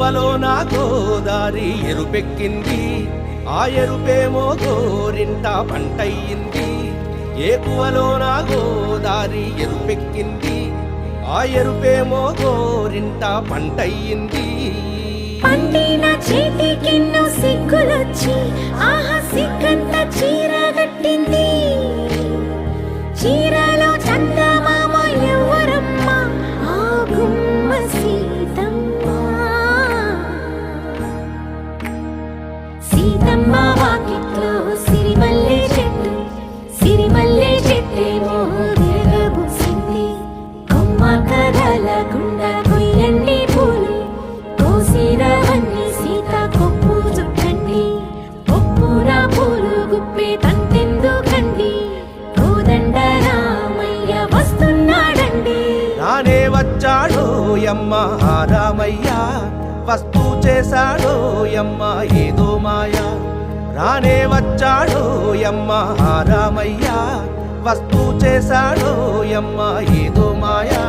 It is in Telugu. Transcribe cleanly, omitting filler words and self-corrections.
నా గోదారి ఎరుపెక్కింది, ఆ ఎరుపేమో గోరింట పంటయ్యింది. ఏకువలో నా గోదారి ఎరుపెక్కింది, ఆ ఎరుపేమో గోరింట పంటయ్యింది. పండిన చేతికెన్నో సిగ్గులొచ్చి ఆహా సిగ్గంత చీర కట్టింది. చీరలో చందమామ ఎవరమ్మ, ఆ గుమ్మ సీతమ్మ. సీతమ్మ వాకిట్లో సిరిమల్లె చెట్టు, సిరిమల్లె చెట్టేమో విరగబూసింది. కొమ్మ కదలకుండా కొయ్యండి పూలు, కోసిరవన్నీ సీత కొప్పు చుట్టండి. కొప్పున పూలు గుప్పే తంతెందుకండి, కోదండ రామయ్య వస్తున్నాడండి. రానే వచ్చాడో యమ్మ రామయ్య, వస్తూ చేశాడో యమ్మ ఏదో మాయా. రానే వచ్చాడో యమ్మ రామయ్య, వస్తూ చేశాడో యమ్మ ఏదో మాయా.